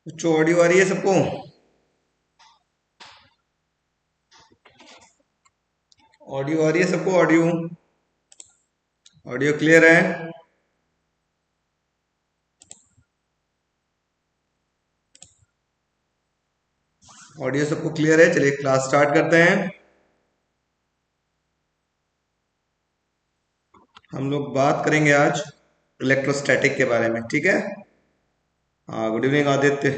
बच्चों ऑडियो आ रही है सबको? ऑडियो आ रही है सबको? ऑडियो ऑडियो क्लियर है? ऑडियो सबको क्लियर है? चलिए क्लास स्टार्ट करते हैं। हम लोग बात करेंगे आज इलेक्ट्रोस्टैटिक के बारे में, ठीक है? हाँ, गुड इवनिंग आदित्य।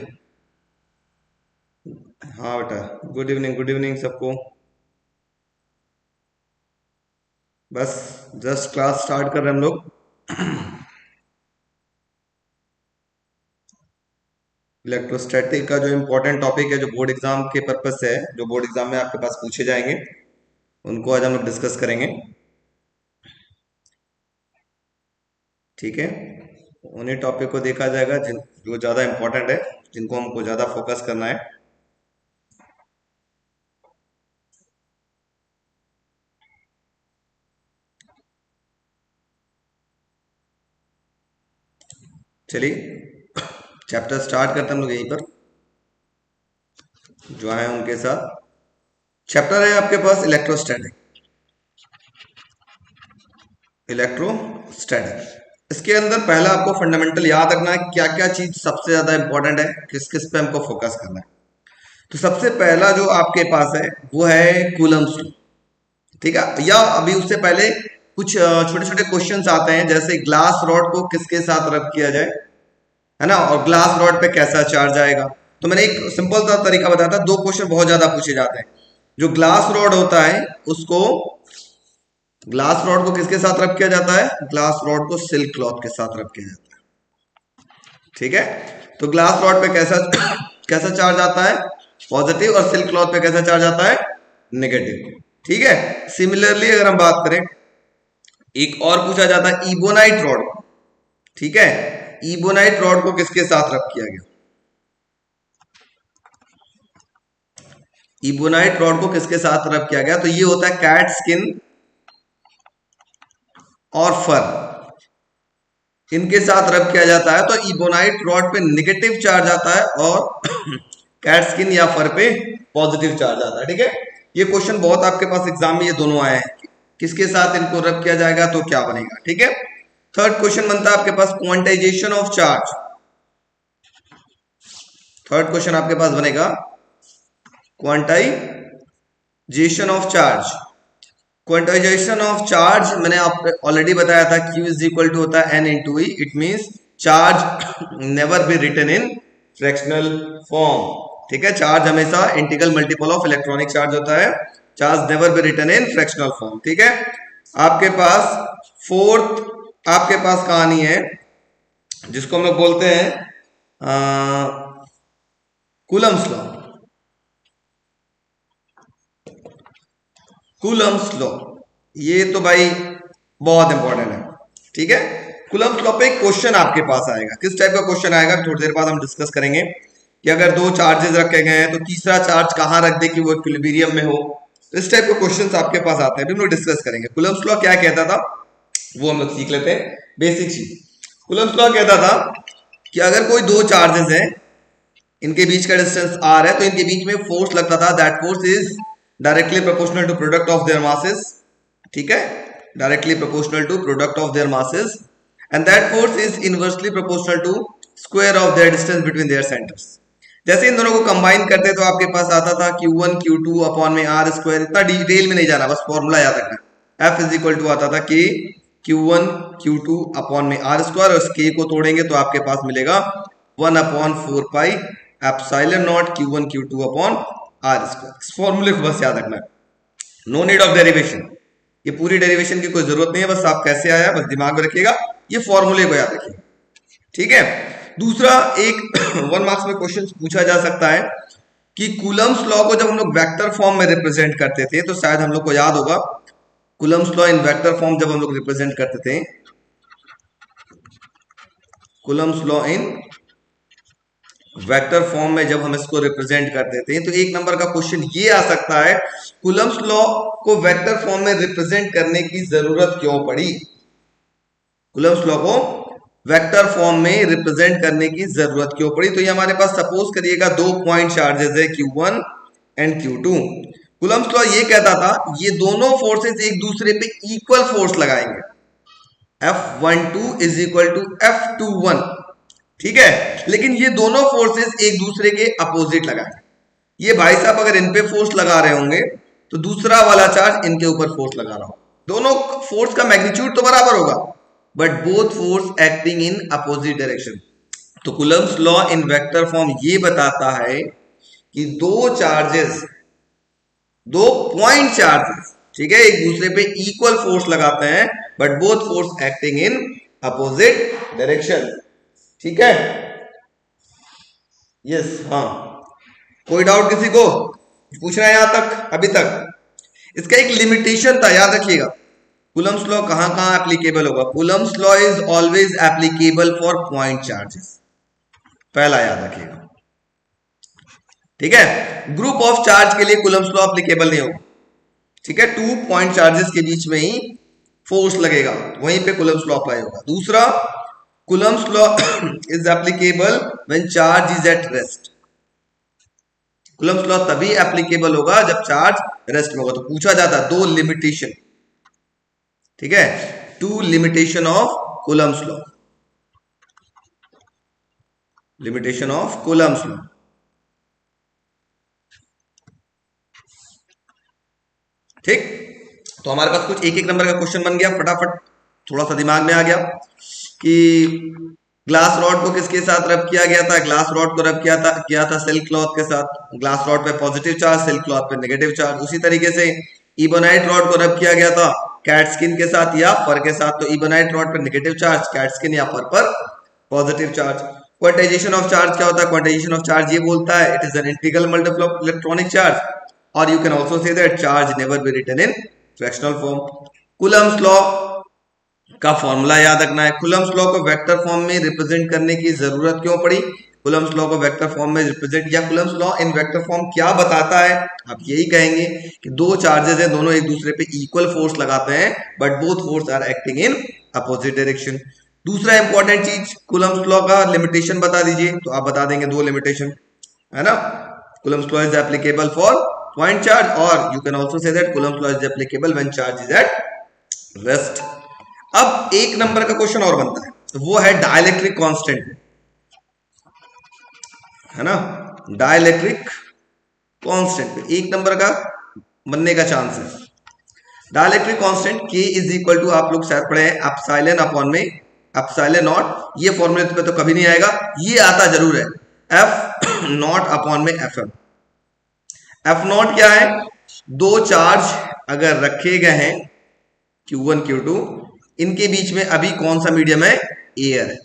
हाँ बेटा, गुड इवनिंग सबको। बस जस्ट क्लास स्टार्ट कर रहे हैं हम लोग। इलेक्ट्रोस्टैटिक का जो इम्पोर्टेंट टॉपिक है, जो बोर्ड एग्जाम के पर्पज से है, जो बोर्ड एग्जाम में आपके पास पूछे जाएंगे, उनको आज हम लोग डिस्कस करेंगे, ठीक है? उन्हीं टॉपिक को देखा जाएगा जो ज़्यादा इम्पोर्टेंट है, जिनको हमको ज़्यादा फोकस करना है। चलिए चैप्टर स्टार्ट करते हैं हम लोग यहीं पर, जो है उनके साथ। चैप्टर है आपके पास इलेक्ट्रोस्टैटिक। इलेक्ट्रोस्टैटिक इसके अंदर पहला आपको फंडामेंटल याद रखना है, क्या क्या चीज सबसे ज्यादा इंपॉर्टेंट है, किस किस पे हमको फोकस करना है। तो सबसे पहला जो आपके पास है वो है कूलम्स लॉ, ठीक है? या अभी उससे पहले कुछ छोटे छोटे क्वेश्चंस आते हैं, जैसे ग्लास रॉड को किसके साथ रब किया जाए, है ना, और ग्लास रॉड पे कैसा चार्ज आएगा। तो मैंने एक सिंपल सा तरीका बताया था, दो क्वेश्चन बहुत ज्यादा पूछे जाते हैं। जो ग्लास रॉड होता है उसको, ग्लास रॉड को किसके साथ रब किया जाता है? ग्लास रॉड को सिल्क क्लॉथ के साथ रब किया जाता है, ठीक है? तो ग्लास रॉड पे कैसा कैसा चार्ज आता है? पॉजिटिव। और सिल्क क्लॉथ पे कैसा चार्ज आता है? नेगेटिव, ठीक है? सिमिलरली अगर हम बात करें, एक और पूछा जाता है इबोनाइट रॉड, ठीक है? इबोनाइट रॉड को किसके साथ रब किया गया? इबोनाइट रॉड को किसके साथ रब किया गया? तो ये होता है कैट स्किन और फर, इनके साथ रब किया जाता है। तो इबोनाइट रॉड पे निगेटिव चार्ज आता है और कैट स्किन या फर पे पॉजिटिव चार्ज आता है, ठीक है? ये क्वेश्चन बहुत आपके पास एग्जाम में ये दोनों आए हैं, किसके साथ इनको रब किया जाएगा तो क्या बनेगा, ठीक है? थर्ड क्वेश्चन बनता है आपके पास quantisation of charge. Third question आपके पास बनेगा quantisation of charge. Quantisation of charge मैंने आपको ऑलरेडी बताया था, Q इज इक्वल टू होता है N into E. It means charge never be written in fractional form, ठीक है? चार्ज हमेशा integral multiple of electronic charge होता है, charge never be written in fractional form, ठीक है? आपके पास फोर्थ आपके पास कहानी है, जिसको हम लोग बोलते हैं कूलम्स लॉ। कूलम्स लॉ ये तो भाई बहुत इंपॉर्टेंट है, ठीक है? कूलम्स लॉ पे एक क्वेश्चन आपके पास आएगा। किस टाइप का क्वेश्चन आएगा थोड़ी देर बाद हम डिस्कस करेंगे, कि अगर दो चार्जेस रखे गए हैं तो तीसरा चार्ज कहां रख दे कि वो इक्विलिब्रियम में हो। तो इस टाइप के क्वेश्चंस आपके पास आते हैं, हम लोग डिस्कस करेंगे। कूलम्स लॉ क्या कहता था वो हम लोग सीख लेते हैं, बेसिक चीज। कूलम्स लॉ कहता था कि अगर कोई दो चार्जेस हैं, इनके बीच का डिस्टेंस r है, तो इनके बीच में फोर्स लगता था, that force is directly proportional to product of their masses, ठीक है? Directly proportional to product of their masses, and that force is inversely proportional to square of their distance between their centres. जैसे इन दोनों को combine करते तो आपके पास आता था Q1 Q2 अपॉन में r स्क्वायर। इतना डिटेल में नहीं जाना, बस फॉर्मूला याद रखना। F इज इक्वल टू आता था कि Q1 Q2 अपॉन में r स्क्वायर, और k को तोड़ेंगे तो आपके पास मिलेगा 1 upon 4 pi epsilon not Q1 Q2 upon r square. इस फॉर्मूले को बस याद रखना है, नो नीड ऑफ डेरिवेशन। ये पूरी डेरिवेशन की कोई जरूरत नहीं है, बस आप कैसे आया बस दिमाग में रखिएगा, ये फॉर्मूले को याद रखिएगा, ठीक है? दूसरा एक 1 मार्क्स में क्वेश्चन पूछा जा सकता है कि कूलम्स लॉ को जब हम लोग वेक्टर फॉर्म में रिप्रेजेंट करते थे, तो शायद हम लोग को याद होगा Coulomb's law in vector form जब हम लोग रिप्रेजेंट करते थे, Coulomb's law in vector form में जब हम इसको रिप्रेजेंट करते थे, तो एक नंबर का क्वेश्चन ये आ सकता है, कूलम्स लॉ को वेक्टर फॉर्म में रिप्रेजेंट करने की जरूरत क्यों पड़ी? कूलम्स लॉ को वेक्टर फॉर्म में रिप्रेजेंट करने की जरूरत क्यों पड़ी? तो ये हमारे पास सपोज करिएगा 2 पॉइंट चार्जेस है Q1 and Q2। Coulomb's law ये कहता था ये दोनों फोर्सेस एक दूसरे पे इक्वल फोर्स लगाएंगे, F12 is equal to F21, ठीक है। लेकिन ये दोनों फोर्सेस एक दूसरे के अपोजिट लगाएंगे। ये भाई साहब अगर इन पे फोर्स लगा रहे होंगे तो दूसरा वाला चार्ज इनके ऊपर फोर्स लगा रहा हो, दोनों फोर्स का मैग्नीट्यूड तो बराबर होगा but both force acting in opposite direction. तो Coulomb's law in vector form ये बताता है कि दो चार्जेस, दो पॉइंट चार्जेस, ठीक है, एक दूसरे पे इक्वल फोर्स लगाते हैं but both force acting in opposite direction, ठीक है। यस, हाँ, कोई डाउट किसी को पूछना है यहां तक? अभी तक इसका एक लिमिटेशन था, याद रखिएगा। कूलम्स लॉ कहां कहां एप्लीकेबल होगा? Coulomb's law is always applicable for point charges, पहला याद रखिएगा, ठीक है। ग्रुप ऑफ चार्ज के लिए कूलम्स लॉ एप्लीकेबल नहीं होगा, ठीक है। 2 पॉइंट चार्जेस के बीच में ही फोर्स लगेगा, वहीं पे कूलम्स लॉ अप्लाई होगा। दूसरा, Coulomb's law is applicable when charge is at rest. Coulomb's law तभी एप्लीकेबल होगा जब चार्ज रेस्ट में होगा। तो पूछा जाता है 2 लिमिटेशन, ठीक है, 2 limitation of Coulomb's law, limitation of Coulomb's law. ठीक, तो हमारे पास कुछ एक एक नंबर का क्वेश्चन बन गया, फटाफट थोड़ा सा दिमाग में आ गया कि ग्लास रॉड को किसके साथ रब किया गया था? ग्लास रॉड को रब किया था सिल्क क्लॉथ के साथ। ग्लास रॉड पे पॉजिटिव चार्ज, सिल्क क्लॉथ पे नेगेटिव चार्ज। उसी तरीके से इबोनाइट रॉड को रब किया गया था कैट स्किन के साथ या फर के साथ। तो इबोनाइट रॉड पर नेगेटिव चार्ज, कैट स्किन या फर पर positive charge. Quantisation of charge क्या होता है? क्वांटाइजेशन ऑफ चार्ज ये बोलता है it is an integral multiple of electronic charge, और you can also say that charge never be written in fractional form. Coulomb's law का formula याद रखना है। कूलम्स लॉ को वेक्टर फॉर्म में रिप्रेजेंट करने की जरूरत क्यों पड़ी? कूलम्स लॉ को वेक्टर फॉर्म में रिप्रेजेंट, या Coulomb's law in vector form क्या बताता है? आप यही कहेंगे कि दो चार्जेस हैं, दोनों एक दूसरे पे इक्वल फोर्स लगाते हैं but both force are acting in opposite direction. दूसरा इंपॉर्टेंट चीज, कूलम्स लॉ का लिमिटेशन बता दीजिए। तो आप बता देंगे 2 लिमिटेशन, है ना। Coulomb's law is applicable for point charge, और you can also say that Coulomb's law is applicable when charge is at rest. अब एक नंबर का क्वेश्चन और बनता है, वो है डाइलेक्ट्रिक कांस्टेंट, है ना। डाइलेक्ट्रिक कांस्टेंट पे एक नंबर का बनने का चांस है। Dielectric constant K is equal to, आप लोग शायद पढ़े हैं, एप्सिलॉन अपॉन में एप्सिलॉन नॉट। ये फॉर्मूले पे तो कभी नहीं आएगा, ये आता जरूर है, एफ नॉट अपॉन में एफ एम। एफ नॉट क्या है? दो चार्ज अगर रखे गए हैं Q1 Q2, इनके बीच में अभी कौन सा मीडियम है? एयर है,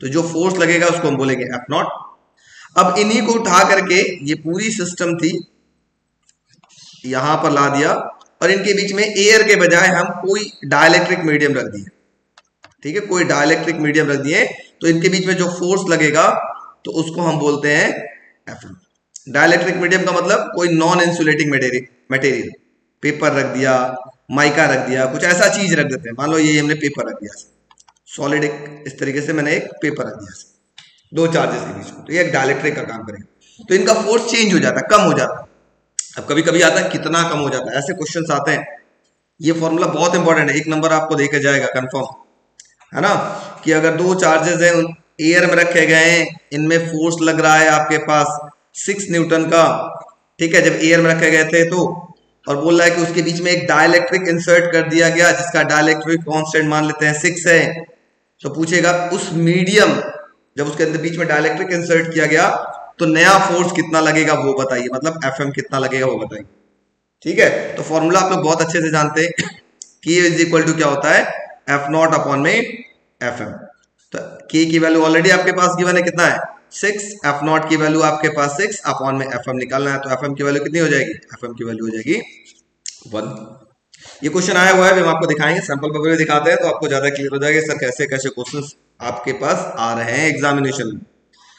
तो जो फोर्स लगेगा उसको हम बोलेंगे एफ नॉट। अब इन्हीं को उठा करके, ये पूरी सिस्टम थी, यहां पर ला दिया और इनके बीच में एयर के बजाय हम कोई डाइलेक्ट्रिक मीडियम रख दिए, ठीक है, कोई डाइलेक्ट्रिक मीडियम रख दिए, तो इनके बीच में जो फोर्स लगेगा तो उसको हम बोलते हैं एफ एम। डाइलेक्ट्रिक मीडियम का मतलब कोई नॉन इंसुलेटिंग मटेरियल, पेपर रख दिया, माइका रख दिया, कुछ ऐसा चीज रख देते हैं। मान लो ये हमने पेपर रख दिया, सॉलिड, एक इस तरीके से मैंने एक पेपर रख दिया दो चार्जेस के बीच में, तो ये एक डाइलेक्ट्रिक का काम करेगा। तो इनका फोर्स चेंज हो जाता है, कम हो जाता है। अब कभी कभी आता है कितना कम हो जाता है, ऐसे क्वेश्चन आते हैं। ये फॉर्मूला बहुत इंपॉर्टेंट है, एक नंबर आपको देकर जाएगा कंफर्म, है ना। कि अगर दो चार्जेस हैं, एयर में रखे गए हैं, इनमें फोर्स लग रहा है आपके पास 6 न्यूटन का, ठीक है, जब एयर में रखे गए थे तो, और बोल रहा है कि उसके बीच में एक डाइलेक्ट्रिक इंसर्ट कर दिया गया जिसका डाइलेक्ट्रिक कांस्टेंट मान लेते हैं 6 है। तो पूछेगा उस मीडियम, जब उसके अंदर बीच में डाइलेक्ट्रिक इंसर्ट किया गया तो नया फोर्स कितना लगेगा वो बताइए, मतलब एफएम कितना लगेगा वो बताइए, ठीक है। तो फॉर्मूला आप लोग बहुत अच्छे से जानते हैं कि K इज इक्वल टू क्या होता है? एफ नॉट अपॉन में एफ एम। तो K की वैल्यू ऑलरेडी आपके पास गिवन है, कितना है? 6। एफ नॉट की वैल्यू आपके पास 6 अपॉन में एफ एम निकालना है, तो एफ एम की वैल्यू कितनी हो जाएगी? एफ एम की वैल्यू हो जाएगी 1। ये क्वेश्चन आया हुआ है, हम आपको दिखाएंगे, सैंपल पेपर में दिखाते हैं तो आपको ज्यादा क्लियर हो जाएगा सर कैसे कैसे क्वेश्चन आपके पास आ रहे हैं एग्जामिनेशन में।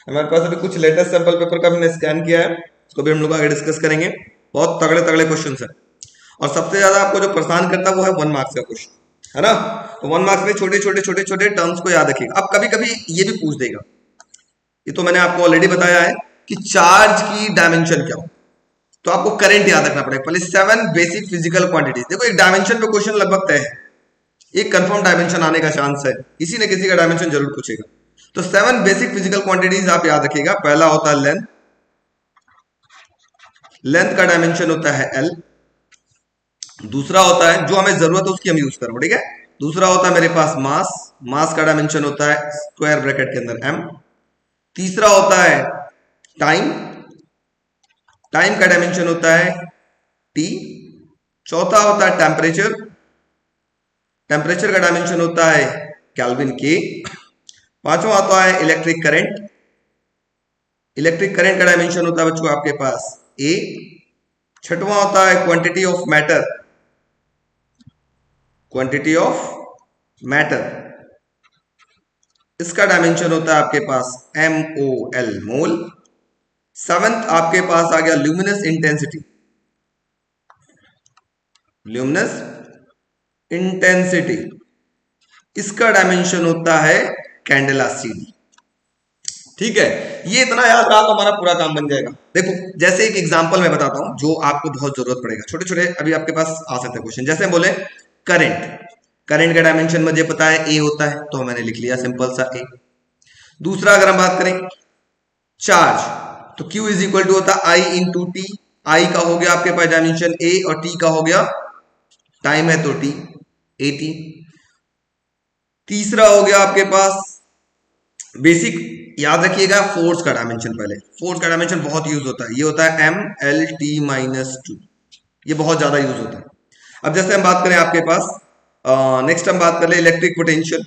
हमारे पास अभी कुछ लेटेस्ट सैंपल पेपर का हमने स्कैन किया है, उसको भी हम लोग आगे डिस्कस करेंगे। बहुत तगड़े तगड़े क्वेश्चन है, और सबसे ज्यादा आपको जो परेशान करता है वो है 1 मार्क्स का क्वेश्चन। है ना। तो 1 मार्क्स में छोटे छोटे छोटे छोटे टर्म्स को याद रखिएगा। अब कभी कभी ये भी पूछ देगा, ये तो मैंने आपको ऑलरेडी बताया है कि चार्ज की डायमेंशन क्या हो, तो आपको करंट याद रखना पड़ेगा। पहले 7 बेसिक फिजिकल क्वांटिटीज, देखो एक डायमेंशन पे क्वेश्चन लगभग तय है, एक कंफर्म डायमेंशन आने का चांस है, किसी न किसी का डायमेंशन जरूर पूछेगा। तो 7 बेसिक फिजिकल क्वांटिटीज आप याद रखिएगा। पहला होता है लेंथ, लेंथ का डायमेंशन होता है एल। दूसरा होता है जो हमें जरूरत है उसकी हम यूज करें, ठीक है। दूसरा होता है मेरे पास मास, मास का डायमेंशन होता है स्क्वायर ब्रैकेट के अंदर एम। तीसरा होता है टाइम, टाइम का डायमेंशन होता है टी। चौथा होता है टेम्परेचर, टेम्परेचर का डायमेंशन होता है केल्विन के। पांचवा आता है इलेक्ट्रिक करंट, इलेक्ट्रिक करंट का डायमेंशन होता है बच्चों आपके पास ए। छठवां होता है quantity of matter, quantity of matter, इसका डायमेंशन होता है आपके पास एम ओ एल, मोल। सेवेंथ आपके पास आ गया ल्यूमिनस इंटेंसिटी, ल्यूमिनस इंटेंसिटी, इसका डायमेंशन होता है कैंडेला सीडी। ठीक है, ये इतना याद रहा तो हमारा पूरा काम बन जाएगा। देखो जैसे एक एग्जांपल मैं बताता हूं जो आपको बहुत जरूरत पड़ेगा, छोटे छोटे अभी आपके पास आ सकते हैं क्वेश्चन। जैसे बोले करंट, करंट का डायमेंशन मुझे पता है ए होता है, तो मैंने लिख लिया सिंपल सा ए। दूसरा अगर हम बात करें चार्ज, तो Q इज इक्वल टू होता है आई इंटू टी। आई का हो गया आपके पास डायमेंशन ए और टी का हो गया टाइम है तो टी, ए टी। तीसरा हो गया आपके पास बेसिक, याद रखिएगा फोर्स का डायमेंशन। पहले फोर्स का डायमेंशन बहुत यूज होता है, ये होता है M L T minus two, ये बहुत ज्यादा यूज होता है। अब जैसे हम बात करें आपके पास नेक्स्ट हम बात कर ले इलेक्ट्रिक पोटेंशियल।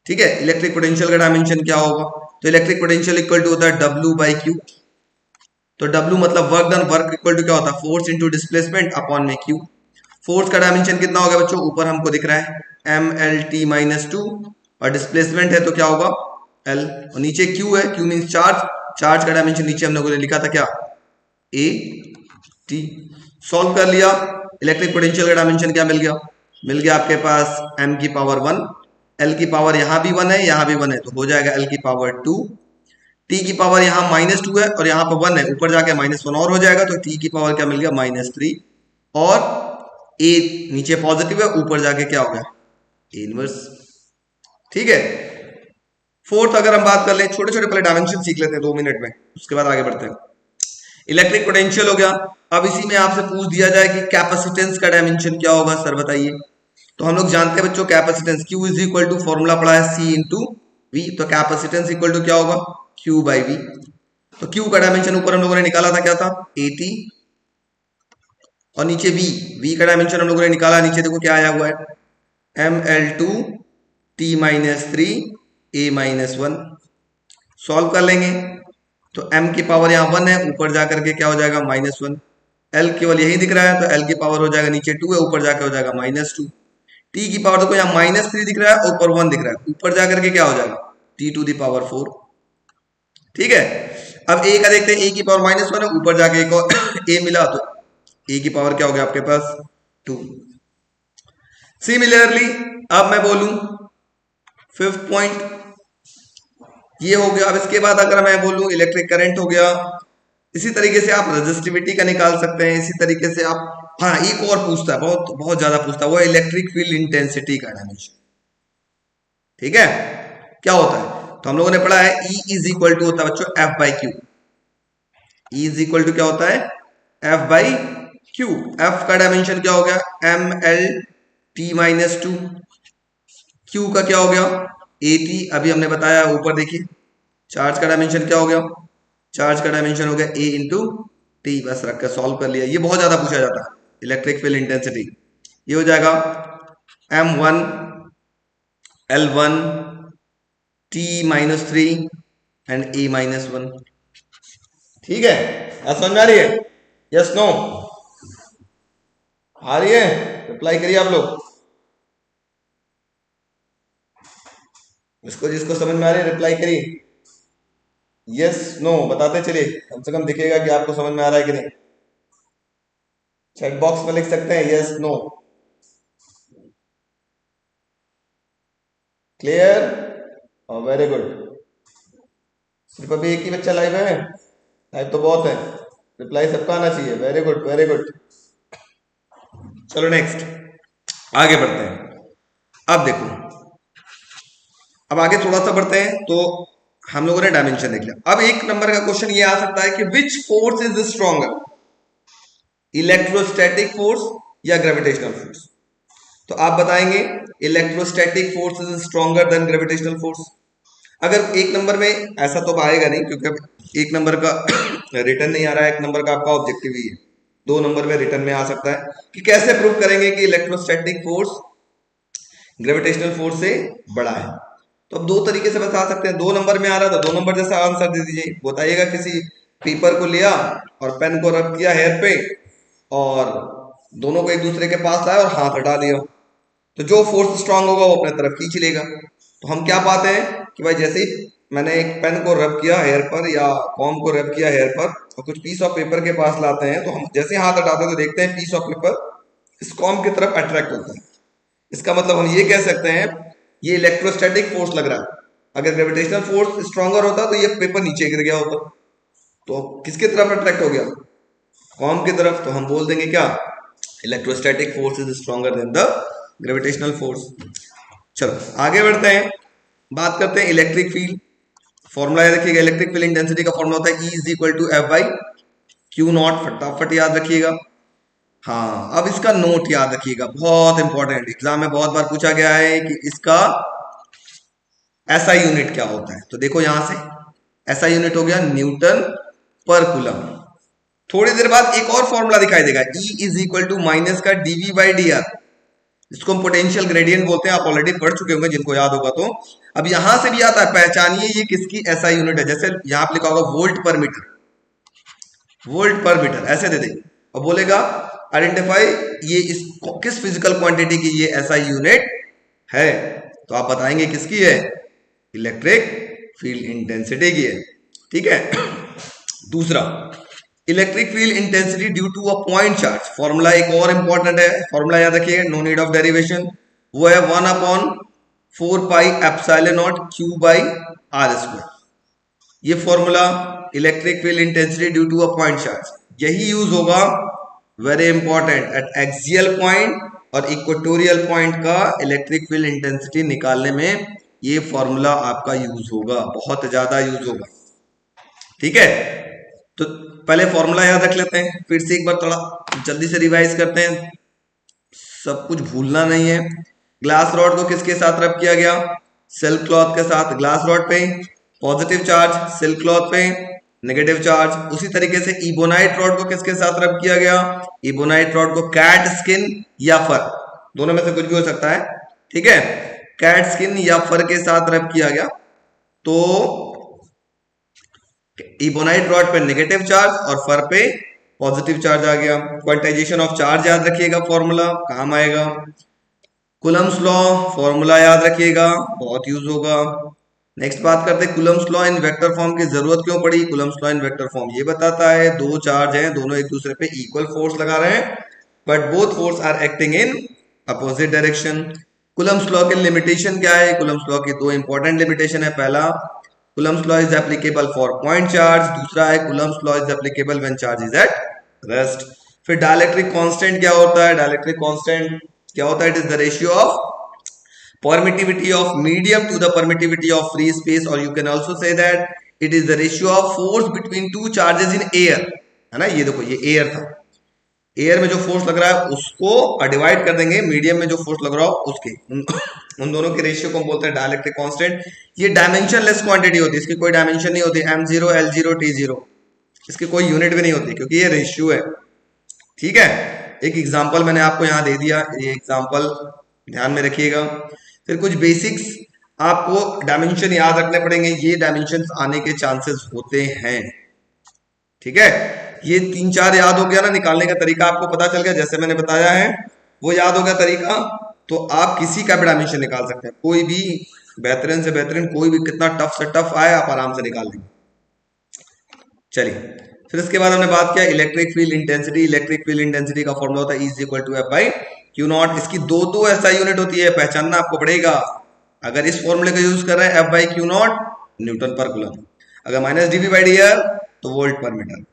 ठीक है, इलेक्ट्रिक पोटेंशियल का डायमेंशन क्या होगा, तो इलेक्ट्रिक पोटेंशियल इक्वल टू होता है डब्ल्यू बाई क्यू। तो डब्ल्यू मतलब work done, work equal to क्या होता है फोर्स इंटू डिस्प्लेसमेंट अपॉन में क्यू। फोर्स का डायमेंशन कितना होगा बच्चों, ऊपर हमको दिख रहा है M L T minus two, और डिस्प्लेसमेंट है तो क्या होगा एल, और नीचे क्यू है, क्यू मीन चार्ज, चार्ज का डायमेंशन नीचे हम लोगों ने लिखा था क्या ए टी। सॉल्व कर लिया, इलेक्ट्रिक पोटेंशियल का डायमेंशन क्या मिल गया, मिल गया आपके पास m की पावर 1, l की पावर यहां भी 1 है यहां भी 1 है, तो हो जाएगा l की पावर 2। t की पावर यहां -2 है और यहां पर 1 है, ऊपर जाके -1 और हो जाएगा, तो t की पावर क्या मिल गया -3। और a नीचे पॉजिटिव है, ऊपर जाके क्या हो गया a इनवर्स। ठीक है, फोर्थ अगर हम बात कर ले, छोटे छोटे पहले डायमेंशन सीख लेते हैं 2 मिनट में, उसके बाद आगे बढ़ते हैं। इलेक्ट्रिक पोटेंशियल हो गया। अब इसी में आपसे पूछ दिया जाए कि कैपेसिटेंस का डायमेंशन क्या होगा सर बताइए। तो हम लोग जानते हैं बच्चों capacitance Q is equal to formula पढ़ा है C इंटू वी, तो कैपेसिटेंस इक्वल टू क्या होगा Q बाई वी। तो Q का डायमेंशन ऊपर हम लोगों ने निकाला था क्या था 80, और नीचे V का डायमेंशन हम लोगों ने निकाला, नीचे देखो क्या आया हुआ है ML2 T minus 3 A minus 1। Solve कर लेंगे तो m की पावर यहाँ 1 है, ऊपर जाकर के क्या हो जाएगा -1। l केवल यही दिख रहा है तो l की पावर हो जाएगा नीचे 2 है, ऊपर जाकर हो जाएगा -2। t की पावर देखो यहाँ -3 दिख रहा है, ऊपर 1 दिख रहा है, ऊपर जाकर के क्या हो जाएगा t टू द पावर 4। ठीक है, अब a का देखते हैं, a की पावर -1 है, ऊपर जाके एक और a मिला तो a की पावर क्या हो गया आपके पास 2। सिमिलरली अब मैं बोलूं फिफ्थ पॉइंट ये हो गया। अब इसके बाद अगर मैं बोलूं इलेक्ट्रिक करंट हो गया, इसी तरीके से आप रेजिस्टिविटी का निकाल सकते हैं, इसी तरीके से आप, हाँ एक और पूछता है, बहुत बहुत ज्यादा पूछता है, वो इलेक्ट्रिक फील्ड इंटेंसिटी का डायमेंशन। ठीक है, क्या होता है, तो हम लोगों ने पढ़ा है E इज इक्वल टू होता है बच्चों F by Q. E is equal to क्या होता है F बाई क्यू। F का डायमेंशन क्या हो गया ML T माइनस 2, Q का क्या हो गया AT, अभी हमने बताया ऊपर देखिए। चार्ज का डायमेंशन क्या हो गया, चार्ज का डायमेंशन हो गया A इंटू टी, बस रख कर सॉल्व कर लिया। ये बहुत ज्यादा पूछा जाता है इलेक्ट्रिक फील्ड इंटेंसिटी, ये हो जाएगा M1 L1 T minus 3 and A minus 1। ठीक है, समझ में आ रही है, यस नो आ रही है, रिप्लाई करिए आप लोग, इसको जिसको समझ में आ रही है रिप्लाई करिए, यस नो बताते चलिए, कम से कम दिखेगा कि आपको समझ में आ रहा है कि नहीं। चैट बॉक्स में लिख सकते हैं यस नो। क्लियर? और वेरी गुड। सिर्फ अभी एक ही बच्चा लाइव है? लाइव तो बहुत है, रिप्लाई सबका आना चाहिए। Very good very good. चलो नेक्स्ट आगे बढ़ते हैं। अब देखो, अब आगे थोड़ा सा बढ़ते हैं। तो हम लोगों ने डायमेंशन देख लिया। अब एक नंबर का क्वेश्चन ये आ सकता है कि which force is stronger, electrostatic force या ग्रेविटेशनल फोर्स? तो आप बताएंगे electrostatic force is stronger than gravitational force. अगर एक नंबर में ऐसा तो आएगा नहीं, क्योंकि अब एक नंबर का रिटर्न नहीं आ रहा है, एक नंबर का आपका ऑब्जेक्टिव ही है। दो नंबर में रिटर्न में आ सकता है कि कैसे प्रूव करेंगे कि इलेक्ट्रोस्टैटिक फोर्स ग्रेविटेशनल फोर्स से बड़ा है। तो अब दो तरीके से बता सकते हैं। दो नंबर में आ रहा था, दो नंबर जैसा आंसर दे दीजिए। बताइएगा किसी पेपर को लिया और पेन को रख किया हेयर पे और दोनों को एक दूसरे के पास लाया और हाथ हटा दिया, तो जो फोर्स स्ट्रांग होगा वो अपने तरफ खींच लेगा। तो हम क्या पाते हैं कि भाई जैसे ही मैंने एक पेन को रब किया हेयर पर या कॉम को रब किया हेयर पर और कुछ पीस ऑफ पेपर के पास लाते हैं, तो हम जैसे ही हाथ हटाते हैं तो देखते हैं पीस ऑफ पेपर इस कॉम की तरफ अट्रैक्ट होता है। इसका मतलब हम ये कह सकते हैं ये इलेक्ट्रोस्टैटिक फोर्स लग रहा है। अगर ग्रेविटेशनल फोर्स स्ट्रॉन्गर होता तो ये पेपर नीचे गिर गया होता। तो किसकी तरफ अट्रैक्ट हो गया? कॉम की तरफ। तो हम बोल देंगे क्या, electrostatic force is stronger than the gravitational force. चलो आगे बढ़ते हैं, बात करते हैं इलेक्ट्रिक फील्ड। फॉर्मूला याद रखिएगा, इलेक्ट्रिक फील्ड इंटेंसिटी का फॉर्मूला होता है E is equal to F by Q naught. फटाफट याद रखिएगा। हाँ, अब इसका नोट याद रखिएगा, बहुत इंपॉर्टेंट, एग्जाम में बहुत बार पूछा गया है कि इसका एसआई यूनिट क्या होता है। तो देखो यहां से एसआई यूनिट हो गया न्यूटन पर कूलम। थोड़ी देर बाद एक और फॉर्मूला दिखाई देगा, E is equal to minus का डीवी बाई डी आर, इसको हम पोटेंशियल ग्रेडियंट बोलते हैं। आप ऑलरेडी पढ़ चुके होंगे जिनको याद होगा। तो अब यहां से भी आता है, पहचानिए ये किसकी एसआई यूनिट है। जैसे यहां पर लिखा होगा वोल्ट पर मीटर, वोल्ट पर मीटर ऐसे दे देंगे और बोलेगा आइडेंटिफाई ये इस किस फिजिकल क्वांटिटी की ये एसआई यूनिट है। तो आप बताएंगे किसकी है, इलेक्ट्रिक फील्ड इंटेंसिटी की है। ठीक है। दूसरा, electric field intensity due to a point charge. Formula एक और इंपॉर्टेंट है, फॉर्मूला याद रखिएगा, नो नीड ऑफ डेरिवेशन। वो है 1/4 pi epsilon naught Q by R square. ये formula electric field intensity due to a point charge, यही use होगा, very important, at axial point और इक्वेटोरियल पॉइंट का इलेक्ट्रिक फील्ड इंटेंसिटी निकालने में ये फॉर्मूला आपका यूज होगा, बहुत ज्यादा यूज होगा। ठीक है। तो पहले फॉर्मूला याद रख लेते हैं, फिर से एक बार थोड़ा जल्दी से रिवाइज करते हैं, सब कुछ भूलना नहीं है। ग्लास रॉड को किसके साथ रब किया गया, सिल्क क्लॉथ के साथ। ग्लास रॉड पे पॉजिटिव चार्ज, सिल्क क्लॉथ पे नेगेटिव चार्ज। उसी तरीके से इबोनाइट रॉड को किसके साथ रब किया गया, इबोनाइट रॉड को कैट स्किन या फर, दोनों में से कुछ भी हो सकता है। ठीक है, कैट स्किन या फर के साथ रब किया गया। तो इबोनाइट रॉड पे नेगेटिव चार्ज और फर पे पॉजिटिव चार्ज आ गया। क्वांटाइजेशन ऑफ चार्ज याद रखिएगा, फॉर्मूला काम आएगा। कूलम्स लॉ फॉर्मूला याद रखिएगा, बहुत यूज होगा। नेक्स्ट बात करते हैं Coulomb's law in vector form की जरूरत क्यों पड़ी। Coulomb's law in vector form ये बताता है दो चार्ज हैं, दोनों एक दूसरे पे इक्वल फोर्स लगा रहे हैं, but both force are acting in opposite direction. Coulomb's law की लिमिटेशन क्या है, कूलम्स लॉ की दो इंपॉर्टेंट लिमिटेशन है। पहला, Coulomb's law is applicable for point charge. दूसरा है Coulomb's law is applicable when charge is at rest. फिर डाइलेक्ट्रिक कांस्टेंट क्या होता है, डाइलेक्ट्रिक कांस्टेंट क्या होता है, it is the ratio of permittivity of medium to the permittivity of free space, or you can also say that it is the ratio of force between two charges in air, है ना। ये देखो ये air था, air में जो force लग रहा है उसको डिवाइड कर देंगे मीडियम में जो फोर्स लग रहा हो उसके, उन दोनों के रेशियो को हम बोलते हैं डाइलेक्ट्रिक कांस्टेंट। ये डायमेंशनलेस क्वांटिटी होती है, इसकी कोई डायमेंशन नहीं होती, m0 l0 t0, इसकी कोई यूनिट भी नहीं होती क्योंकि ये रेशियो है। ठीक है, एक एग्जांपल मैंने आपको यहाँ दे दिया, ये एग्जांपल ध्यान में रखिएगा। फिर कुछ बेसिक्स आपको डायमेंशन याद रखने पड़ेंगे, ये डायमेंशन आने के चांसेस होते हैं। ठीक है, ये 3-4 याद हो गया ना, निकालने का तरीका आपको पता चल गया, जैसे मैंने बताया है वो याद हो गया तरीका, तो आप किसी का भी डायमेंशन निकाल सकते हैं, कोई भी बेहतरीन से बेहतरीन, कोई भी कितना टफ से टफ आए आप आराम से निकाल लेंगे। चलिए, फिर इसके बाद हमने बात किया electric field intensity. Electric field intensity का फॉर्मूला होता है E is equal to F by Q naught. इसकी दो ऐसा यूनिट होती है, पहचानना आपको पड़ेगा, अगर इस फॉर्मूले का यूज कर रहे हैं, F/Q0 न्यूटन पर कूलम, अगर माइनस dV/dr तो वोल्ट पर मीटर।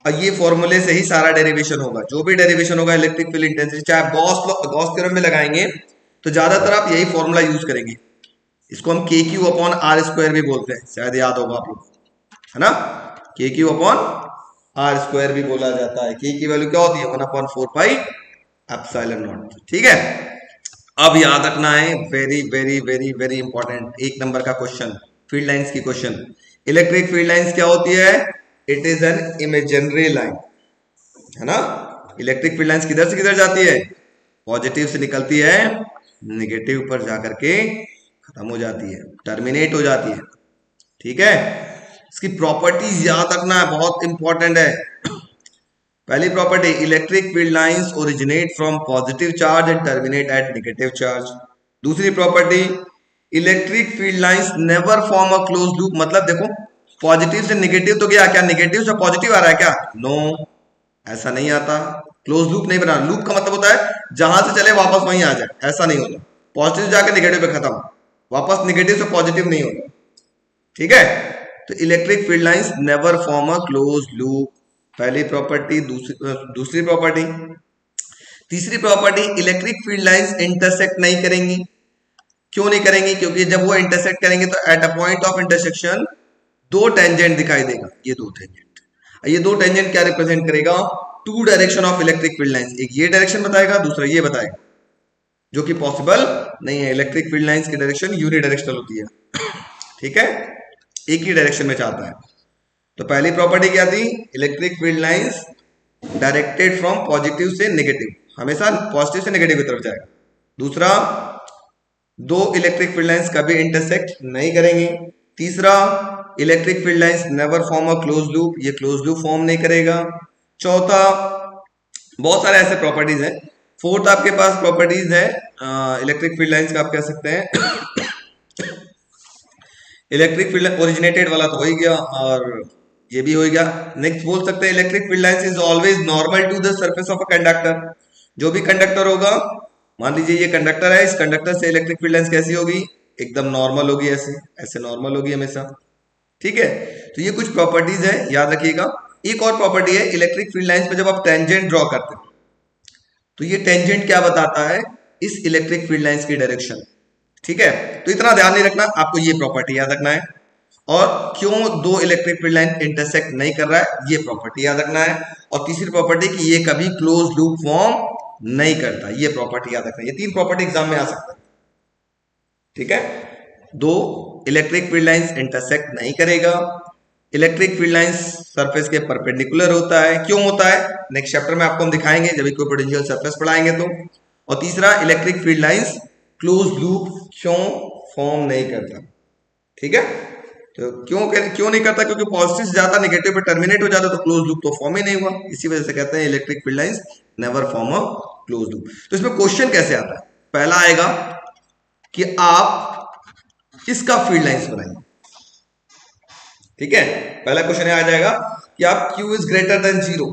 और ये फॉर्मूले से ही सारा डेरिवेशन होगा, जो भी डेरिवेशन होगा इलेक्ट्रिक फील्ड इंटेंसिटी, चाहे आप गॉस थ्योरम में लगाएंगे तो ज्यादातर आप यही फॉर्मूला यूज करेंगे। इसको हम KQ/R² भी बोलते हैं, शायद याद होगा आप लोग, है ना। KQ/R² भी बोला जाता है। K की वैल्यू क्या होती है? 1/4πε0। ठीक है, अब याद रखना है, very very very very important, 1 number का क्वेश्चन, फील्ड लाइंस की क्वेश्चन। इलेक्ट्रिक फील्ड लाइंस क्या होती है? It is an imaginary line, है ना। इलेक्ट्रिक फील्ड लाइंस किधर से किधर जाती है? पॉजिटिव से निकलती है, नेगेटिव पर जाकर के खत्म हो जाती है, टर्मिनेट हो जाती है। ठीक है, इसकी प्रॉपर्टीज याद रखना है, बहुत इंपॉर्टेंट है। पहली property, electric field lines originate from positive charge and terminate at negative charge. दूसरी property, electric field lines never form a close loop. मतलब देखो, पॉजिटिव से नेगेटिव तो गया, क्या नेगेटिव से पॉजिटिव आ रहा है क्या? नो, ऐसा नहीं आता। क्लोज लूप नहीं बना। लूप का मतलब होता है जहां से चले वापस वहीं आ जाए, ऐसा नहीं होता। पॉजिटिव जाकर नेगेटिव पे खत्म, वापस नेगेटिव से पॉजिटिव नहीं होता। ठीक है, तो electric field lines never form a close loop, पहली प्रॉपर्टी। दूसरी प्रॉपर्टी, तीसरी property, electric field lines intersect नहीं करेंगी। क्यों नहीं करेंगी? क्योंकि जब वो इंटरसेक्ट करेंगे तो at a point of intersection दो टेंजेंट दिखाई देगा, ये दो टेंजेंट। ये दो टेंजेंट क्या रिप्रेजेंट करेगा? To direction of electric field lines, एक ये डायरेक्शन बताएगा, दूसरा ये बताएगा, जो कि पॉसिबल नहीं है। इलेक्ट्रिक फील्ड लाइंस की डायरेक्शन यूनिडायरेक्शनल होती है। ठीक है, एक ही डायरेक्शन में चाहता है। तो पहली प्रॉपर्टी क्या थी? Electric field lines directed from positive से नेगेटिव, हमेशा पॉजिटिव से नेगेटिव की तरफ जाएगा। दूसरा, दो इलेक्ट्रिक फील्ड लाइंस कभी इंटरसेक्ट नहीं करेंगे। तीसरा, electric field lines never form a close loop, ये क्लोज लूप फॉर्म नहीं करेगा। चौथा, बहुत सारे ऐसे प्रॉपर्टीज हैं। फोर्थ आपके पास प्रॉपर्टीज है इलेक्ट्रिक फील्ड लाइंस का, आप कह सकते हैं इलेक्ट्रिक फील्ड ओरिजिनेटेड वाला तो हो ही गया, और ये भी हो गया। नेक्स्ट बोल सकते हैं electric field lines is always normal to the surface of a conductor. जो भी कंडक्टर होगा, मान लीजिए ये कंडक्टर है, इस कंडक्टर से इलेक्ट्रिक फील्ड लाइंस कैसी होगी? एकदम नॉर्मल होगी, ऐसे ऐसे नॉर्मल होगी हमेशा। ठीक है, तो ये कुछ प्रॉपर्टीज है, याद रखिएगा। एक और प्रॉपर्टी है, इलेक्ट्रिक फील्ड लाइंस पे जब आप टेंजेंट ड्रॉ करते हैं तो ये टेंजेंट क्या बताता है? इस इलेक्ट्रिक फील्ड लाइंस की डायरेक्शन। ठीक है, तो इतना ध्यान नहीं रखना, आपको ये प्रॉपर्टी याद रखना है। और क्यों दो इलेक्ट्रिक फील्ड लाइन इंटरसेक्ट नहीं कर रहा है, ये प्रॉपर्टी याद रखना है। और तीसरी प्रॉपर्टी कि ये कभी क्लोज लूप फॉर्म नहीं करता, ये प्रॉपर्टी याद रखना है। ये तीन प्रॉपर्टी एग्जाम में आ सकता है। ठीक है, दो, इलेक्ट्रिक फील्ड लाइंस इंटरसेक्ट नहीं करेगा, इलेक्ट्रिक फील्ड लाइंस सरफेस के परपेंडिकुलर होता है। क्यों होता है, नेक्स्ट चैप्टर में आपको हम दिखाएंगे जब इक्विपोटेंशियल सरफेस पढ़ाएंगे तो। और तीसरा, electric field lines close loop क्यों फॉर्म नहीं करता। ठीक है, तो क्यों नहीं करता? क्योंकि पॉजिटिव से ज्यादा नेगेटिव पे टर्मिनेट हो जाता, तो क्लोज लूप तो फॉर्म ही नहीं हुआ। इसी वजह से कहते हैं electric field lines never form a close loop. तो इसमें क्वेश्चन कैसे आता है? पहला आएगा कि आप इसका फील्ड लाइंस बनाइए। ठीक है, पहला क्वेश्चन आ जाएगा कि आप Q इज ग्रेटर देन 0,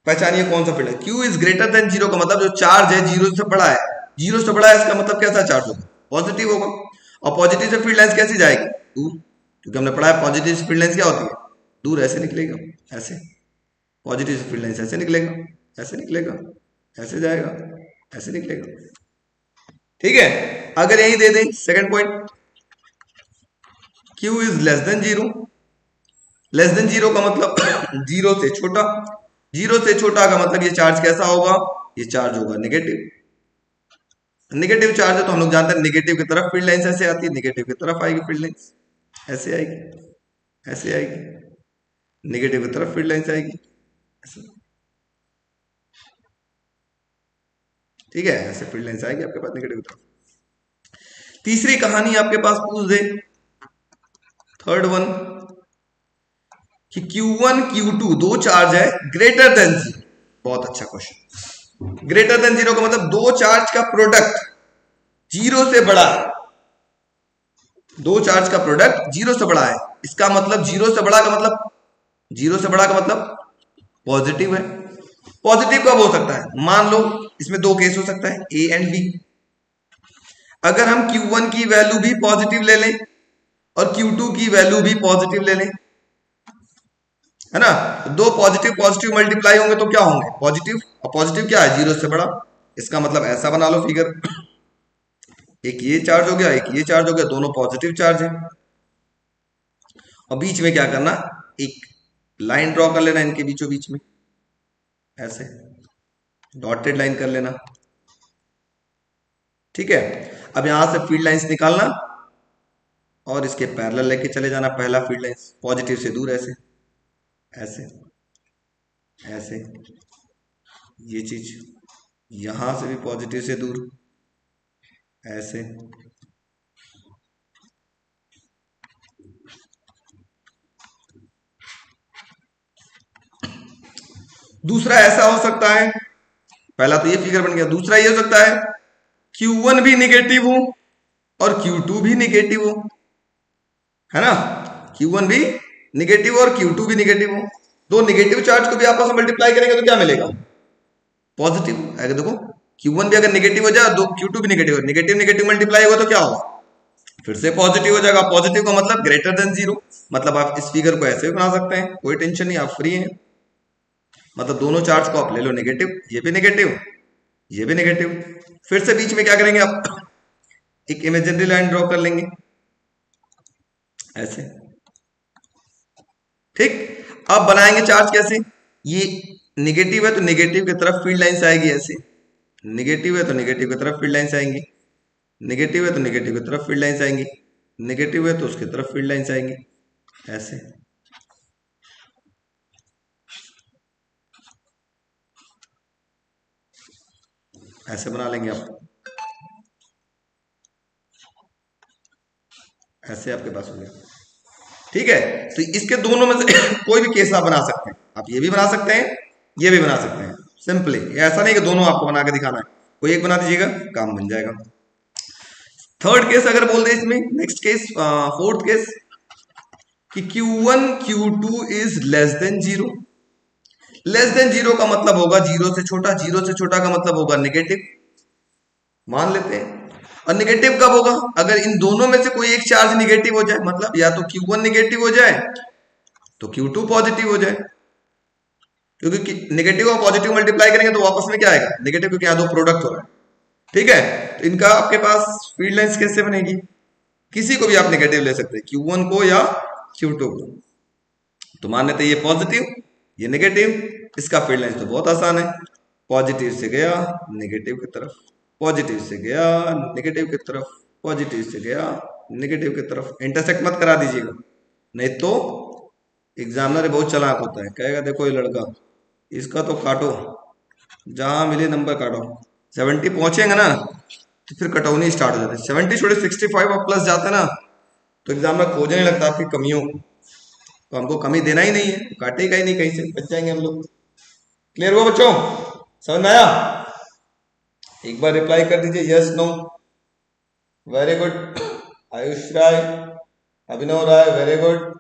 पहचानिए कौन सा फील्ड है। Q इज ग्रेटर देन 0 का मतलब जो चार्ज है 0 से बड़ा है, 0 से बड़ा है, इसका मतलब कैसा चार्ज होगा? पॉजिटिव होगा। और पॉजिटिव से फील्ड लाइंस कैसी जाएगी? दूर, क्योंकि हमने पढ़ा है पॉजिटिव से फील्ड लाइंस क्या होती है? दूर, ऐसे निकलेगा, ऐसे। पॉजिटिव से फील्ड लाइंस ऐसे निकलेगा, ऐसे निकलेगा, ऐसे जाएगा, ऐसे निकलेगा। ठीक है, अगर यही दे दें second point, Q is less than 0, less than 0 का मतलब 0 से छोटा, 0 से छोटा का मतलब ये चार्ज कैसा होगा? ये चार्ज होगा नेगेटिव। नेगेटिव चार्ज है तो हम लोग जानते हैं नेगेटिव की तरफ फील्ड लाइंस ऐसे आती है, नेगेटिव की तरफ आएगी फील्ड लाइंस, ऐसे आएगी, ऐसे आएगी, नेगेटिव की तरफ फील्ड लाइंस आएगी ऐसे। ठीक है, ऐसे फील्ड लाइंस आएगी आपके पास नेगेटिव की तरफ। तीसरी कहानी आपके पास पूछ दे, थर्ड वन, कि Q1 Q2 दो चार्ज है ग्रेटर देन 0। बहुत अच्छा क्वेश्चन। ग्रेटर देन 0 का मतलब दो चार्ज का प्रोडक्ट 0 से बड़ा है, दो चार्ज का प्रोडक्ट 0 से बड़ा है। इसका मतलब 0 से बड़ा का मतलब, 0 से बड़ा का मतलब पॉजिटिव है। पॉजिटिव कब हो सकता है? मान लो इसमें दो केस हो सकता है, A एंड B। अगर हम Q1 की वैल्यू भी पॉजिटिव ले लें और Q2 की वैल्यू भी पॉजिटिव ले लें, है ना, दो पॉजिटिव पॉजिटिव मल्टीप्लाई होंगे तो क्या होंगे, पॉजिटिव, और पॉजिटिव क्या है, जीरो से बड़ा। इसका मतलब ऐसा बना लो फिगर, एक ये चार्ज हो गया, एक ये चार्ज हो गया, दोनों पॉजिटिव चार्ज है, और बीच में क्या करना, एक लाइन ड्रॉ कर लेना इनके बीचों बीच में, ऐसे डॉटेड लाइन कर लेना। ठीक है, अब यहां से फील्ड लाइंस निकालना और इसके पैरेलल लेके चले जाना, पहला फील्ड लाइंस पॉजिटिव से दूर, ऐसे ऐसे ऐसे, ये चीज यहां से भी पॉजिटिव से दूर, ऐसे, दूसरा ऐसा हो सकता है, पहला तो ये फिगर बन गया, दूसरा ये हो सकता है Q1 भी निगेटिव हो और Q2 भी निगेटिव हो, है ना, Q1 भी निगेटिव और Q2 भी निगेटिव हो, दो निगेटिव चार्ज को भी आपस में मल्टीप्लाई करेंगे तो क्या मिलेगा, पॉजिटिव। अगर देखो Q1 भी अगर निगेटिव हो जाए, दो Q2 भी निगेटिव, निगेटिव निगेटिव मल्टीप्लाई होगा तो क्या होगा, फिर से पॉजिटिव हो जाएगा, पॉजिटिव का मतलब ग्रेटर देन जीरो, मतलब आप इस फिगर को ऐसे भी बना सकते हैं, कोई टेंशन नहीं, आप फ्री हैं, मतलब दोनों चार्ज को आप ले लो नेगेटिव, ये भी नेगेटिव, ये भी नेगेटिव, फिर से बीच में क्या करेंगे आप, एक इमेजिनरी लाइन ड्रॉ कर लेंगे, ऐसे, ठीक। अब बनाएंगे चार्ज कैसे, ये निगेटिव है तो निगेटिव की तरफ फील्ड लाइंस आएगी, ऐसे, निगेटिव है तो निगेटिव की तरफ फील्ड लाइंस आएंगी, निगेटिव है तो निगेटिव की तरफ फील्ड लाइंस आएंगी, निगेटिव है तो उसकी तरफ फील्ड लाइंस आएंगी, ऐसे, ऐसे बना लेंगे आप, ऐसे आपके पास हो गया। ठीक है, तो इसके दोनों में से कोई भी केस आप बना सकते हैं, आप ये भी बना सकते हैं, ये भी बना सकते हैं, सिंपली, ऐसा नहीं कि दोनों आपको बना के दिखाना है, कोई एक बना दीजिएगा, काम बन जाएगा। थर्ड केस अगर बोल दे इसमें, नेक्स्ट केस, फोर्थ केस, कि Q1 Q2 is less than zero, less than zero का मतलब होगा जीरो से छोटा, जीरो से छोटा का मतलब होगा नेगेटिव, मान लेते हैं, और निगेटिव कब होगा, अगर इन दोनों में से कोई एक चार्ज निगेटिव हो जाए, मतलब या तो Q1 निगेटिव हो जाए तो Q2 पॉजिटिव हो जाए, क्योंकि नेगेटिव और पॉजिटिव मल्टीप्लाई करेंगे तो वापस में क्या आएगा, नेगेटिव, क्योंकि यहां दो प्रोडक्ट हो रहा है। ठीक है, तो इनका आपके पास फील्ड लाइंस कैसे बनेगी, किसी को भी आप नेगेटिव ले सकते हैं, Q1 को या Q2 को, तो मान लेते ये पॉजिटिव, ये नेगेटिव, इसका फील्ड लाइंस तो बहुत आसान है, पॉजिटिव से गया नेगेटिव की तरफ, पॉजिटिव से गया नेगेटिव की तरफ, पॉजिटिव से गया नेगेटिव की तरफ, इंटरसेक्ट मत करा दीजिएगा, नहीं तो एग्जामिनर बहुत चालाक होता है, कहेगा देखो ये लड़का, इसका तो काटो, जहां मिले नंबर काटो, 70 पहुंचेंगे ना तो फिर कटौनी स्टार्ट हो जाती है, 70 छोड़े 65 और प्लस जाता है ना तो एग्जामिनर खोजने लगता है आपकी कमियों, तो हमको कमी देना ही नहीं है, काटेगा ही नहीं, कहीं से बच जाएंगे हम लोग। क्लियर हुआ बच्चों, समझ में आया, एक बार रिप्लाई कर दीजिए yes no, very good, Ayush Rai, Abhinav Rai, very good,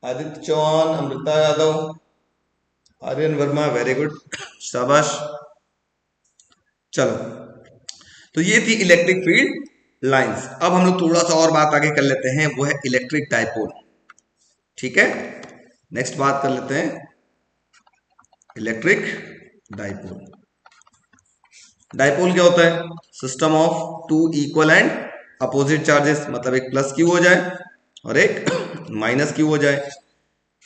Aditya Chauhan, Amrita Yadav, Aryan Verma, very good, शाबाश। चलो, तो ये थी इलेक्ट्रिक फील्ड लाइंस। अब हम लोग थोड़ा सा और बात आगे कर लेते हैं, वो है इलेक्ट्रिक डाइपोल। ठीक है, नेक्स्ट बात कर लेते हैं इलेक्ट्रिक डाइपोल। डाइपोल क्या होता है, system of two equal and opposite charges, मतलब एक प्लस क्यू हो जाए और एक माइनस क्यू हो जाए,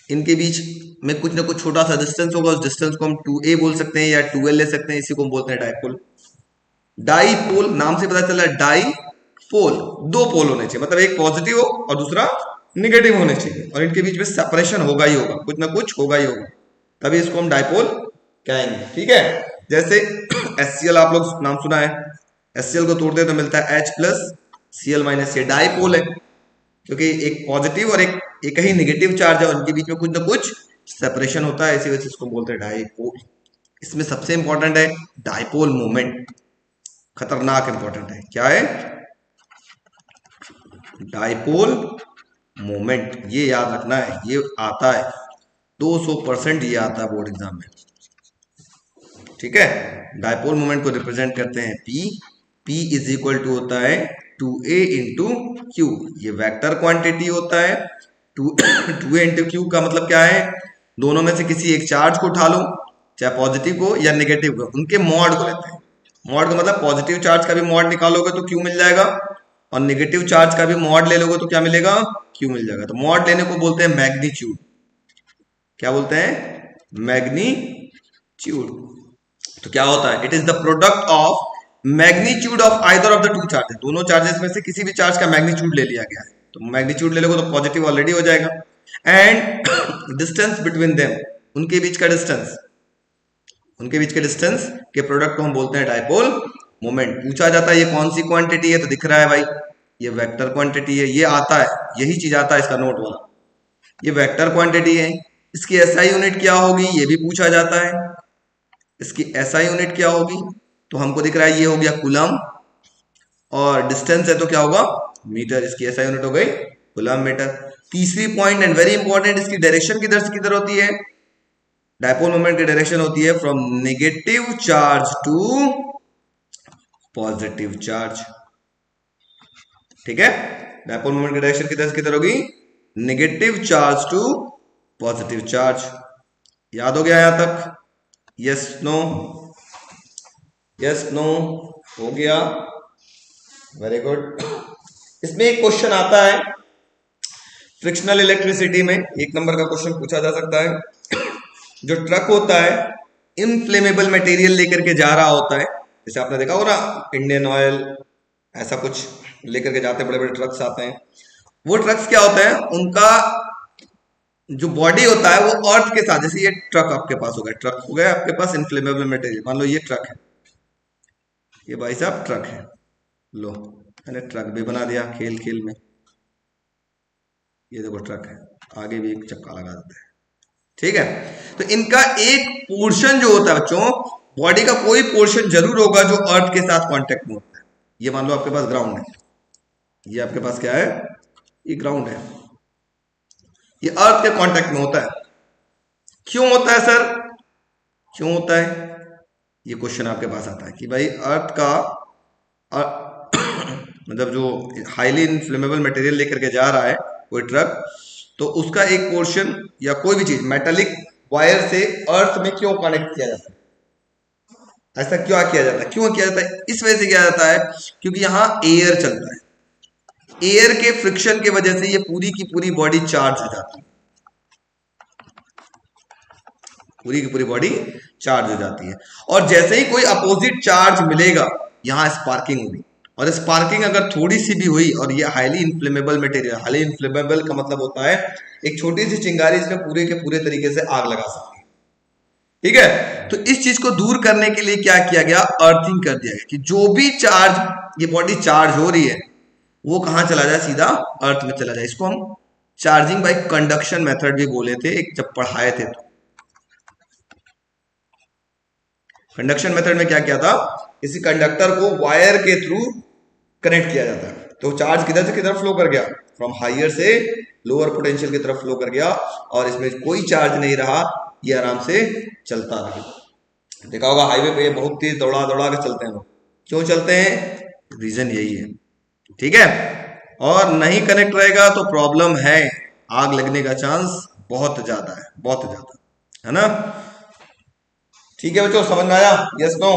इनके बीच में कुछ ना कुछ छोटा सा डिस्टेंस होगा, उस डिस्टेंस को हम 2a बोल सकते हैं या 2l ले सकते हैं, इसी को हम बोलते हैं डाइपोल। डाइपोल नाम से पता चला, डाई पोल, दो पोल होने चाहिए, मतलब एक पॉजिटिव हो और दूसरा निगेटिव होने चाहिए, और इनके बीच में सेपरेशन होगा ही होगा, कुछ ना कुछ होगा ही होगा, तभी इसको हम डाइपोल कहेंगे। ठीक है, जैसे HCl आप लोग नाम सुना है, HCl को तोड़ते तो मिलता है H प्लस Cl माइनस, ये डाइपोल है, क्योंकि एक पॉजिटिव और एक ही निगेटिव चार्ज है, उनके बीच में कुछ ना कुछ सेपरेशन होता है, इसी वजह से इसको बोलते हैं डाइपोल। इसमें सबसे इंपॉर्टेंट है डाइपोल मोमेंट, खतरनाक इंपॉर्टेंट है, क्या है, डाइपोल मोमेंट, ये याद रखना है, ये आता है 200%, ये आता है बोर्ड एग्जाम में। ठीक है, डाइपोल मोमेंट को रिप्रेजेंट करते हैं P P is equal to होता है 2a इंटू क्यू, ये वेक्टर क्वांटिटी होता है। 2a इंटू क्यू का मतलब क्या है, दोनों में से किसी एक चार्ज को उठा लो, चाहे पॉजिटिव को या नेगेटिव को, उनके मॉड को लेते हैं। मॉड का मतलब पॉजिटिव चार्ज का भी मॉड निकालोगे तो क्यू मिल जाएगा, और नेगेटिव चार्ज का भी मॉड ले लोगे तो क्या मिलेगा, क्यू मिल जाएगा। तो मॉड लेने को बोलते हैं मैग्नीट्यूड। क्या बोलते हैं, मैग्नीट्यूड। तो क्या होता है, it is the product of magnitude of either of the two charges, दोनों चार्जेस में से किसी भी चार्ज का मैग्नीट्यूड ले लिया गया है। तो मैग्नीट्यूड ले लोगे तो पॉजिटिव ऑलरेडी हो जाएगा, एंड डिस्टेंस बिटवीन देम, उनके बीच का डिस्टेंस, उनके बीच के डिस्टेंस के प्रोडक्ट को हम बोलते हैं डायपोल मोमेंट। पूछा जाता है ये कौन सी क्वांटिटी है, तो दिख रहा है भाई ये वेक्टर क्वांटिटी है, ये आता है, यही चीज आता है इसका नोट वाला, ये वेक्टर क्वांटिटी है। इसकी एसआई यूनिट क्या होगी ये भी पूछा जाता है, इसकी एसआई यूनिट क्या होगी, तो हमको दिख रहा है ये हो गया कूलम, और डिस्टेंस है तो क्या होगा, मीटर, इसकी एसआई यूनिट हो गई कूलम मीटर। तीसरी पॉइंट एंड वेरी इंपॉर्टेंट, इसकी डायरेक्शन किधर से किधर होती है, डायपोल मोमेंट की डायरेक्शन होती है from negative charge to positive charge. ठीक है, डायपोल मोमेंट की डायरेक्शन किधर से किधर होगी, negative charge to positive charge. याद हो गया यहां तक, यस नो, यस नो, हो गया, वेरी गुड। इसमें एक क्वेश्चन आता है फ्रिक्शनल इलेक्ट्रिसिटी में, एक नंबर का क्वेश्चन पूछा जा सकता है। जो ट्रक होता है इनफ्लेमेबल मटेरियल लेकर के जा रहा होता है, जैसे आपने देखा होगा ना इंडियन ऑयल ऐसा कुछ लेकर के जाते हैं, बड़े बड़े ट्रक्स आते हैं। वो ट्रक्स क्या होता है, उनका जो बॉडी होता है वो अर्थ के साथ, जैसे ये ट्रक आपके पास हो गया, ट्रक हो गया आपके पास इनफ्लेमेबल मटेरियल, मान लो ये ट्रक है, ये भाई साहब ट्रक है, लो मैंने ट्रक भी बना दिया खेल खेल में, ये देखो ट्रक है, आगे भी एक चक्का लगा देते हैं। ठीक है, तो इनका एक पोर्शन जो होता है बच्चों, बॉडी का कोई पोर्शन जरूर होगा जो अर्थ के साथ कांटेक्ट में होता है। ये मान लो आपके पास ग्राउंड है, ये आपके पास क्या है, ये ग्राउंड है, ये अर्थ के कांटेक्ट में होता है। क्यों होता है सर, क्यों होता है, ये क्वेश्चन आपके पास आता है कि भाई अर्थ का मतलब जो हाईली इनफ्लेमेबल मटेरियल लेकर के जा रहा है कोई ट्रक, तो उसका एक पोर्शन या कोई भी चीज मेटालिक वायर से अर्थ में क्यों कनेक्ट किया जाता है, ऐसा क्यों किया जाता है, क्यों किया जाता है, इस वजह से किया जाता है क्योंकि यहां एयर चलता है, एयर के फ्रिक्शन की वजह से ये पूरी की पूरी बॉडी चार्ज हो जाती है, पूरी की पूरी बॉडी चार्ज हो जाती है। और जैसे ही कोई अपोजिट चार्ज मिलेगा यहां स्पार्किंग होगी, और स्पार्किंग अगर थोड़ी सी भी हुई, और ये highly inflammable material, highly inflammable का मतलब होता है एक छोटी सी चिंगारी इसमें पूरे के पूरे तरीके से आग लगा सकती है। ठीक है, तो इस चीज को दूर करने के लिए क्या किया गया, अर्थिंग कर दिया गया कि जो भी चार्ज, ये बॉडी चार्ज हो रही है वो कहां चला जाए, सीधा अर्थ में चला जाए। इसको हम चार्जिंग बाय कंडक्शन मेथड भी बोले थे एक जब पढ़ाए थे। तो कंडक्शन मेथड में क्या किया था, किसी कंडक्टर को वायर के थ्रू कनेक्ट किया जाता है, तो चार्ज किधर से किधर फ्लो कर गया, फ्रॉम हायर से लोअर पोटेंशियल की तरफ फ्लो कर गया, और इसमें कोई चार्ज नहीं रहा, ये आराम से चलता रहा। देखा होगा हाईवे पे ये बहुत तेज दौड़ा दौड़ा के चलते हैं लोग, क्यों चलते हैं, रीजन यही है। ठीक है, और नहीं कनेक्ट रहेगा तो प्रॉब्लम है, आग लगने का चांस बहुत ज्यादा है, बहुत ज्यादा, है ना। ठीक है बच्चों, समझ में आया, यस नो।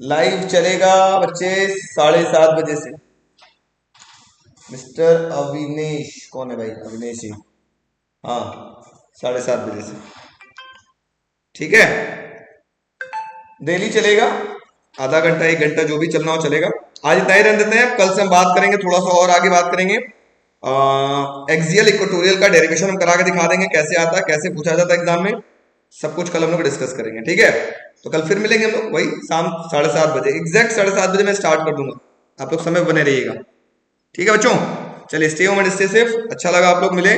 लाइव चलेगा बच्चे 7:30 बजे से। मिस्टर अविनेश, कौन है भाई, अविनेश जी, हाँ 7:30 बजे से। ठीक है, डेली चलेगा, आधा घंटा 1 घंटा जो भी चलना हो चलेगा। आज इतना ही रहने देते हैं, कल से हम बात करेंगे, थोड़ा सा और आगे बात करेंगे। एक्सियल इक्वेटोरियल का डेरिवेशन हम करा के दिखा देंगे, कैसे आता है, कैसे पूछा जाता है एग्जाम में, सब कुछ कल हम लोग डिस्कस करेंगे। ठीक है, तो कल फिर मिलेंगे हम लोग वही शाम 7:30 बजे, एग्जैक्ट 7:30 बजे मैं स्टार्ट कर दूंगा, आप लोग समय बने रहिएगा। ठीक है बच्चों, चलिए stay home and stay safe. अच्छा लगा आप लोग मिले।